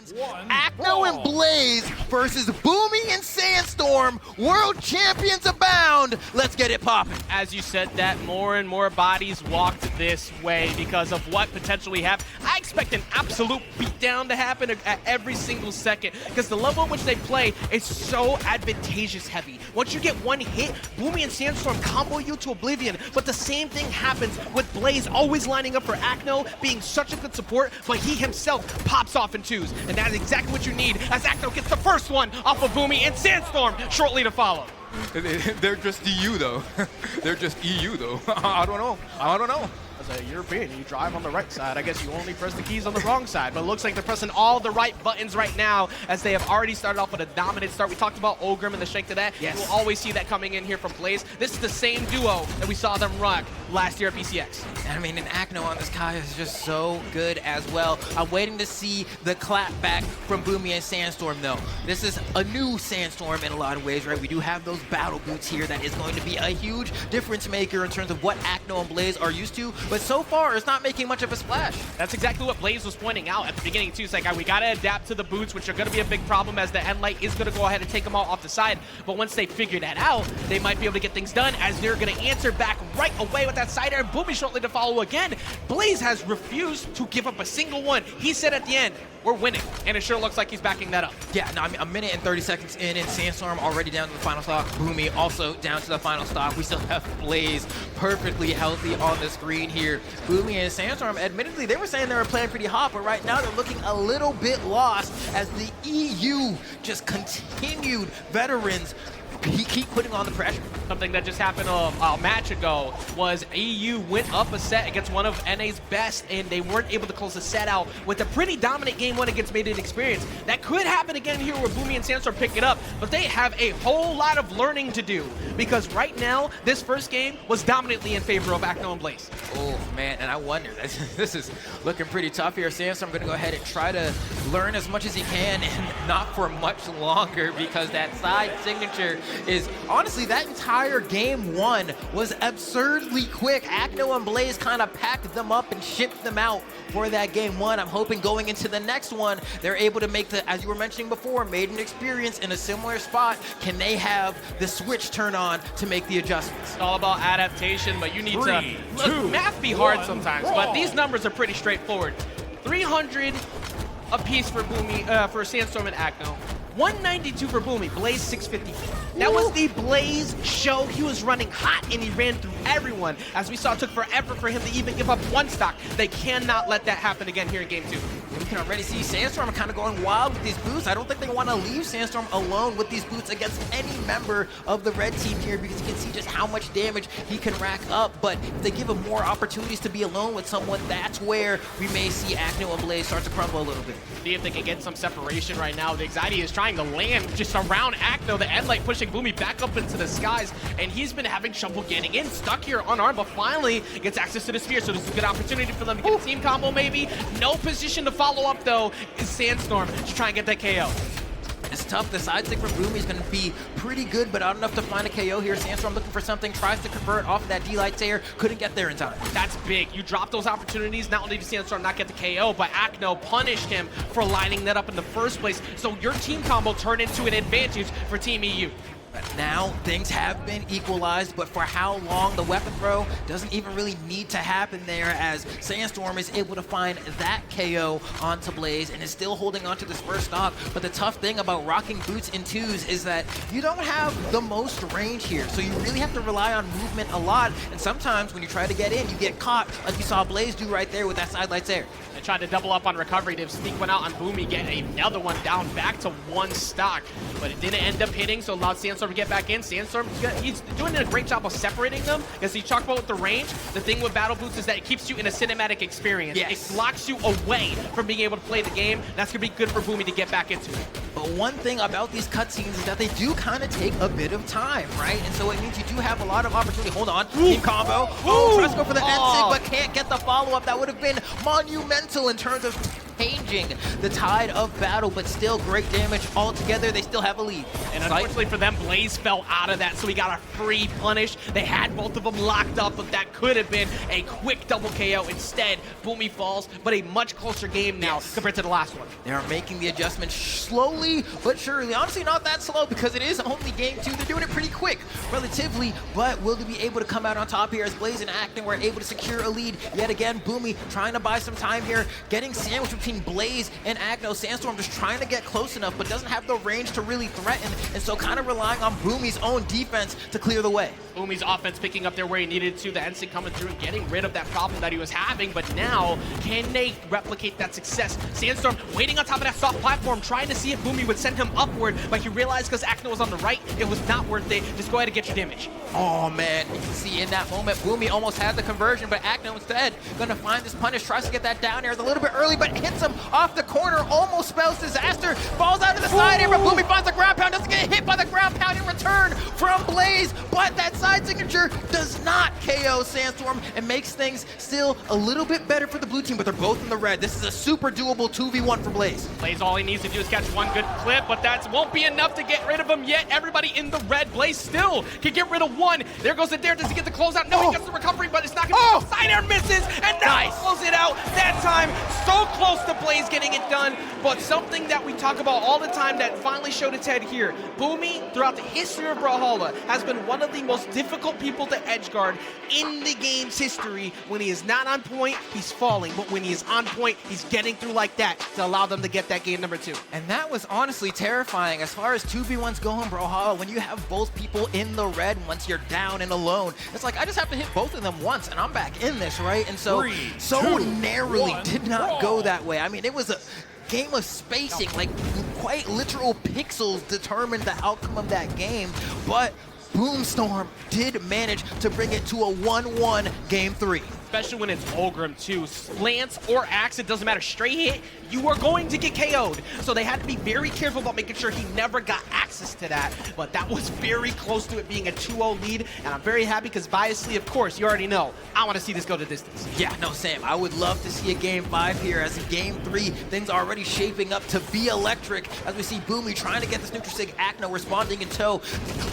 Acno and Blaze versus Boomie and Sandstorm. World champions abound. Let's get it popping. As you said that, more and more bodies walked this way because of what potential we have. I expect an absolute beatdown to happen at every single second because the level in which they play is so advantageous heavy. Once you get one hit, Boomie and Sandstorm combo you to oblivion, but the same thing happens with Blaze always lining up for Acno, being such a good support, but he himself pops off in twos, and that is exactly what you need as Acno gets the first one off of Boomie and Sandstorm shortly to follow. They're just EU though. They're just EU though. I don't know. As a European, you drive on the right side. I guess you only press the keys on the wrong side, but it looks like they're pressing all the right buttons right now as they have already started off with a dominant start. We talked about Ogrim and the strength of that. Yes. We'll always see that coming in here from Blaze. This is the same duo that we saw them rock last year at PCX. I mean, and Acno on this Kai is just so good as well. I'm waiting to see the clap back from Boomie and Sandstorm, though. This is a new Sandstorm in a lot of ways, right? We do have those battle boots here that is going to be a huge difference maker in terms of what Acno and Blaze are used to, but so far, it's not making much of a splash. That's exactly what Blaze was pointing out at the beginning, too. It's like, we got to adapt to the boots, which are going to be a big problem as the headlight is going to go ahead and take them all off the side. But once they figure that out, they might be able to get things done as they're going to answer back right away with that side air and Boomie shortly to follow again. Blaze has refused to give up a single one. He said at the end, we're winning, and it sure looks like he's backing that up. Yeah, no, I mean, a minute and 30 seconds in, and Sandstorm already down to the final stock. Boomie also down to the final stock. We still have Blaze perfectly healthy on the screen here. Boomie and Sandstorm, admittedly, they were saying they were playing pretty hot, but right now they're looking a little bit lost as the EU just continued veterans keep putting on the pressure. Something that just happened a match ago was EU went up a set against one of NA's best, and they weren't able to close the set out with a pretty dominant game one against Made in Experience. That could happen again here where Boomie and Sandstorm pick it up, but they have a whole lot of learning to do because right now, this first game was dominantly in favor of Acno and Blaze. Oh, man, and I wonder, this is looking pretty tough here. Sandstorm going to go ahead and try to learn as much as he can and not for much longer because that side signature is, honestly, that entire game one was absurdly quick. Acno and Blaze kind of packed them up and shipped them out for that game one. I'm hoping going into the next one, they're able to make the, as you were mentioning before, Made in Experience in a similar spot. Can they have the switch turn on to make the adjustments? It's all about adaptation, but you need Three, to, two, look, math be hard one, sometimes, roll. but these numbers are pretty straightforward. 300 a piece for Boomie, for Sandstorm and Acno. 192 for Boomie, Blaze 650. That was the Blaze show. He was running hot and he ran through everyone. As we saw, it took forever for him to even give up one stock. They cannot let that happen again here in game two. We can already see Sandstorm kind of going wild with these boots. I don't think they want to leave Sandstorm alone with these boots against any member of the red team here because you can see just how much damage he can rack up. But if they give him more opportunities to be alone with someone, that's where we may see Acno and Blaze start to crumble a little bit. See if they can get some separation right now. The anxiety is trying to land just around Acno, the end light pushing Boomie back up into the skies, and he's been having trouble getting in, stuck here unarmed, but finally gets access to the sphere, so this is a good opportunity for them to get a team combo maybe. No position to follow up though is Sandstorm to try and get that KO. It's tough. The side stick from Boomie is going to be pretty good, but not enough to find a KO here. Sandstorm looking for something, tries to convert off of that D-Light Tear, couldn't get there in time. That's big. You drop those opportunities. Not only did Sandstorm not get the KO, but Acno punished him for lining that up in the first place. So your team combo turned into an advantage for Team EU. But now things have been equalized, but for how long? The weapon throw doesn't even really need to happen there as Sandstorm is able to find that KO onto Blaze and is still holding on to this first stock. But the tough thing about rocking boots in twos is that you don't have the most range here, so you really have to rely on movement a lot, and sometimes when you try to get in, you get caught, like you saw Blaze do right there with that side lights there. They tried to double up on recovery to sneak one out on Boomie, get another one down back to one stock, but it didn't end up hitting, so allowed Sandstorm to get back in. Sandstorm, he's doing a great job of separating them, as he talked about with the range. The thing with battle boots is that it keeps you in a cinematic experience. Yes. It blocks you away from being able to play the game. That's going to be good for Boomie to get back into it. But one thing about these cutscenes is that they do kind of take a bit of time, right? And so it means you do have a lot of opportunity. Hold on, team combo. Oh, tries to go for the end sig, but can't get the follow-up. That would have been monumental in terms of changing the tide of battle, but still great damage altogether. They still have a lead. And unfortunately for them, Blaze fell out of that, so he got a free punish. They had both of them locked up, but that could have been a quick double KO. Instead, Boomie falls, but a much closer game now compared to the last one. They are making the adjustment slowly but surely. Honestly, not that slow because it is only game 2. They're doing it pretty quick, relatively, but will they be able to come out on top here as Blaze and Acno were able to secure a lead? Yet again, Boomie trying to buy some time here, getting sandwiched between Blaze and Acno. Sandstorm just trying to get close enough, but doesn't have the range to really threaten, and so kind of relying on Boomie's own defense to clear the way. Boomie's offense picking up there where he needed to, the NC coming through and getting rid of that problem that he was having, but now, can they replicate that success? Sandstorm waiting on top of that soft platform, trying to see if Boomie would send him upward, but he realized because Acno was on the right, it was not worth it. Just go ahead and get your damage. Oh man, you can see in that moment, Boomie almost had the conversion, but Acno instead gonna find this punish, tries to get that down air a little bit early, but hits him off the corner, almost spells disaster, falls out to the side here, but Boomie finds the ground pound, doesn't get hit by the ground pound in return from Blaze, but that side signature does not KO Sandstorm and makes things still a little bit better for the blue team, but they're both in the red. This is a super doable 2v1 for Blaze. Blaze, all he needs to do is catch one good clip, but that won't be enough to get rid of him yet. Everybody in the red. Blaze still can get rid of one. There goes the dare. Does he get the closeout? No, he gets the recovery, but it's not going to side air misses, and now he close it out. That time, so close to Blaze getting it done, but something that we talk about all the time that finally showed its head here. Boomie, throughout the history of Brawlhalla, has been one of the most difficult people to edge guard in the game's history. When he is not on point, he's falling, but when he is on point, he's getting through like that to allow them to get that game number 2. And that was honestly terrifying as far as 2v1s go in Brawlhalla. When you have both people in the red, once you're down and alone, it's like I just have to hit both of them once and I'm back in this, right? And so, narrowly did not go that way. I mean, it was a game of spacing, like quite literal pixels determined the outcome of that game, but Boomstorm did manage to bring it to a 1-1 game 3. Especially when it's Ulgrim too. Lance or Axe, it doesn't matter. Straight hit, you are going to get KO'd. So they had to be very careful about making sure he never got access to that. But that was very close to it being a 2-0 lead. And I'm very happy because biasly, of course, you already know, I want to see this go to distance. Yeah, no, Sam, I would love to see a game 5 here as in game 3, things are already shaping up to be electric as we see Boomie trying to get this neutral sig, Acno responding in tow.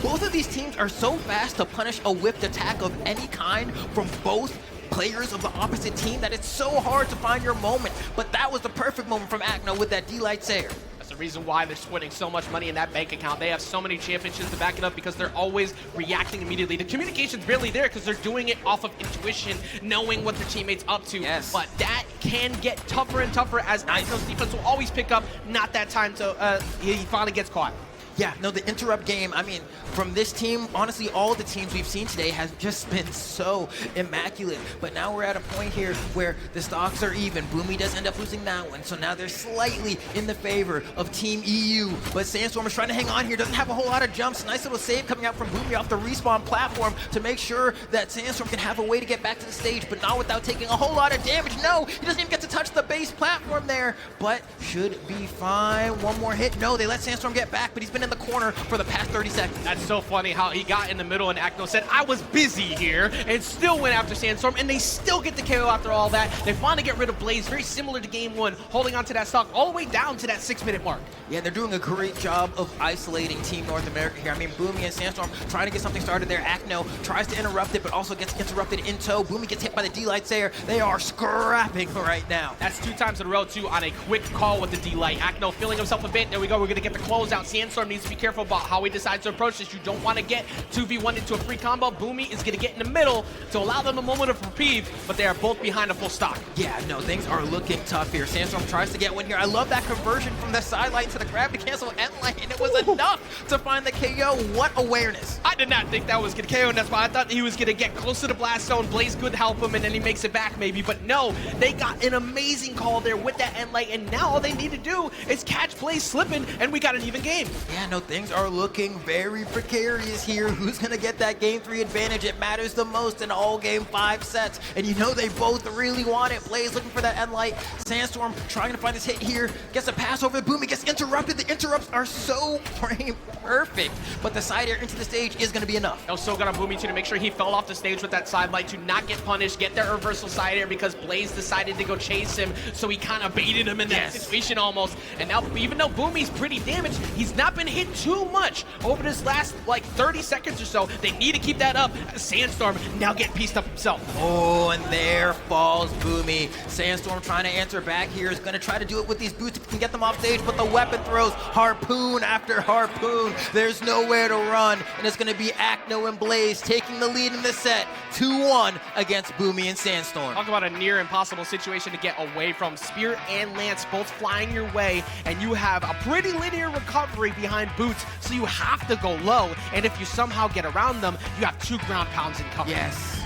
Both of these teams are so fast to punish a whipped attack of any kind from both players of the opposite team that it's so hard to find your moment, but that was the perfect moment from Acno with that D-Light Sayer. That's the reason why they're putting so much money in that bank account. They have so many championships to back it up because they're always reacting immediately. The communication's barely there because they're doing it off of intuition, knowing what their teammates up to. Yes. But that can get tougher and tougher as Acno's defense will always pick up. Not that time to he finally gets caught. Yeah, no, the interrupt game, I mean, from this team, honestly, all the teams we've seen today has just been so immaculate. But now we're at a point here where the stocks are even. Boomie does end up losing that one, so now they're slightly in the favor of Team EU. But Sandstorm is trying to hang on here, doesn't have a whole lot of jumps. Nice little save coming out from Boomie off the respawn platform to make sure that Sandstorm can have a way to get back to the stage, but not without taking a whole lot of damage. No, he doesn't even get to touch the base platform there, but should be fine. One more hit. No, they let Sandstorm get back, but he's been in the corner for the past 30 seconds. That's so funny how he got in the middle and Acno said, I was busy here, and still went after Sandstorm, and they still get the KO after all that. They finally get rid of Blaze, very similar to game 1, holding on to that stock all the way down to that 6-minute mark. Yeah, they're doing a great job of isolating Team North America here. I mean, Boomie and Sandstorm trying to get something started there. Acno tries to interrupt it, but also gets interrupted in tow. Boomie gets hit by the D-Light Sayer. They are scrapping right now. That's 2 times in a row, too, on a quick call with the D-Light. Acno feeling himself a bit. There we go. We're going to get the closeout. Sandstorm needs to be careful about how he decides to approach this. You don't want to get 2v1 into a free combo. Boomie is going to get in the middle to allow them a moment of reprieve, but they are both behind a full stock. Yeah, no, things are looking tough here. Sandstorm tries to get one here. I love that conversion from the sideline to the grab to cancel end line, and it was enough to find the KO. What awareness. I did not think that was going to KO, and that's why I thought he was going to get close to the blast zone. Blaze could help him, and then he makes it back maybe, but no, they got an amazing call there with that end light, and now all they need to do is catch Blaze slipping, and we got an even game. Yeah, Acno, things are looking very precarious here. Who's gonna get that game 3 advantage? It matters the most in all game 5 sets. And you know they both really want it. Blaze looking for that end light. Sandstorm trying to find this hit here. Gets a pass over the Boomie, gets interrupted. The interrupts are so frame perfect. But the side air into the stage is gonna be enough. That was so good on Boomie too, to make sure he fell off the stage with that side light to not get punished, get that reversal side air because Blaze decided to go chase him, so he kind of baited him in that situation almost. And now, even though Boomie's pretty damaged, he's not been hit too much over this last like 30 seconds or so. They need to keep that up. Sandstorm now getting pieced up himself. Oh, and there falls Boomie. Sandstorm trying to answer back here, is gonna try to do it with these boots if he can get them off stage, but the weapon throws harpoon after harpoon. There's nowhere to run, and it's gonna be Acno and Blaze taking the lead in the set, 2-1 against Boomie and Sandstorm. Talk about a near impossible situation to get away from. Spirit and Lance both flying your way, and you have a pretty linear recovery behind Boots, so you have to go low, and if you somehow get around them, you have 2 ground pounds in cover. Yes.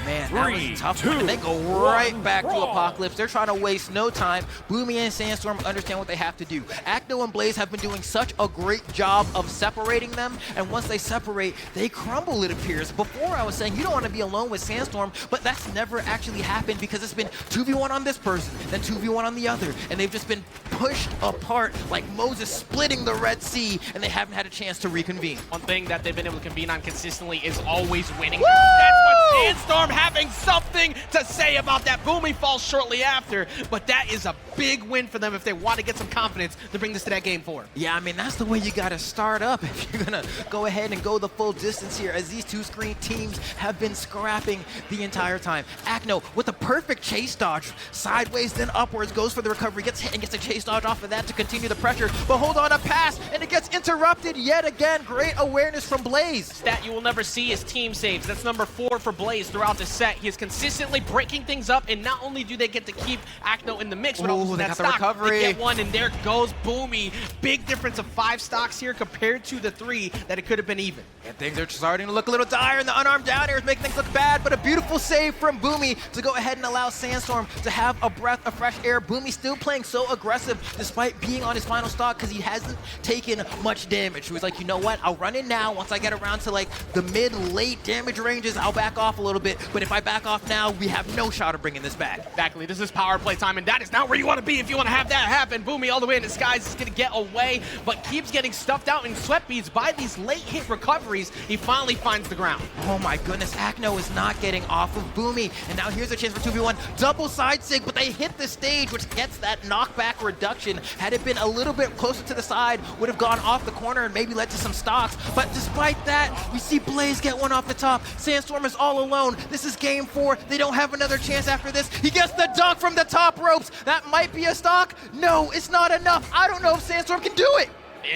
Man, that was a tough 3, one. 2, And they go right back to Apocalypse. They're trying to waste no time. Boomie and Sandstorm understand what they have to do. Acno and Blaze have been doing such a great job of separating them, and once they separate, they crumble, it appears. Before I was saying you don't want to be alone with Sandstorm, but that's never actually happened because it's been 2v1 on this person, then 2v1 on the other, and they've just been pushed apart like Moses splitting the Red Sea, and they haven't had a chance to reconvene. One thing that they've been able to convene on consistently is always winning. Woo! That's what Sandstorm having something to say about that. Boomie falls shortly after, but that is a big win for them if they want to get some confidence to bring this to that game 4. Yeah, I mean, that's the way you got to start up if you're going to go ahead and go the full distance here, as these two screen teams have been scrapping the entire time. Acno with a perfect chase dodge, sideways then upwards, goes for the recovery, gets hit and gets a chase dodge off of that to continue the pressure, but hold on, a pass, and it gets interrupted yet again. Great awareness from Blaze. Stat you will never see is team saves. That's number 4 for Blaze throughout the set. He is consistently breaking things up, and not only do they get to keep Acno in the mix, but also they that got the stock, recovery. they get one, and there goes Boomie. Big difference of 5 stocks here compared to the 3 that it could have been even. And things are starting to look a little dire, and the unarmed down air is making things look bad, but a beautiful save from Boomie to go ahead and allow Sandstorm to have a breath of fresh air. Boomie still playing so aggressive despite being on his final stock because he hasn't taken much damage. So he's like, you know what, I'll run in now. Once I get around to like the mid-late damage ranges, I'll back off a little bit, but if I back off now, we have no shot of bringing this back. Exactly, this is power play time, and that is not where you want to be if you want to have that happen. Boomie all the way in disguise is going to get away, but keeps getting stuffed out in sweat beads by these late hit recoveries. He finally finds the ground. Oh my goodness, Acno is not getting off of Boomie, and now here's a chance for 2v1. Double side sig, but they hit the stage, which gets that knockback reduction. Had it been a little bit closer to the side, would have gone off the corner and maybe led to some stocks, but despite that, we see Blaze get one off the top. Sandstorm is all alone. This is game 4. They don't have another chance after this. He gets the dunk from the top ropes. That might be a stock. No, it's not enough. I don't know if Sandstorm can do it.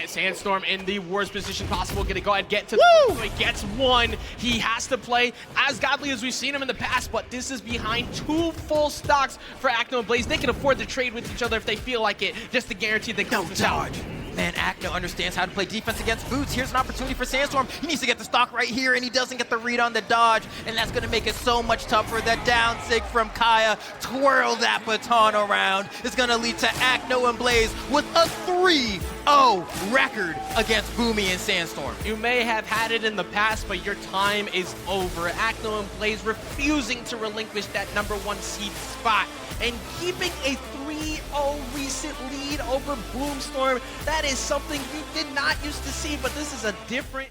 Sandstorm in the worst position possible. Gonna go ahead and get to the so he gets one. He has to play as godly as we've seen him in the past, but this is behind 2 full stocks for Acno and Blaze. They can afford to trade with each other if they feel like it, just to guarantee they Don't charge. Man, Acno understands how to play defense against Boots. Here's an opportunity for Sandstorm. He needs to get the stock right here, and he doesn't get the read on the dodge, and that's going to make it so much tougher. The down sig from Kaya, twirl that baton around. It's going to lead to Acno and Blaze with a 3-0 record against Boomie and Sandstorm. You may have had it in the past, but your time is over. Acno and Blaze refusing to relinquish that #1 seed spot and keeping a 3-0 recent lead over Boomstorm. That is something you did not used to see, but this is a different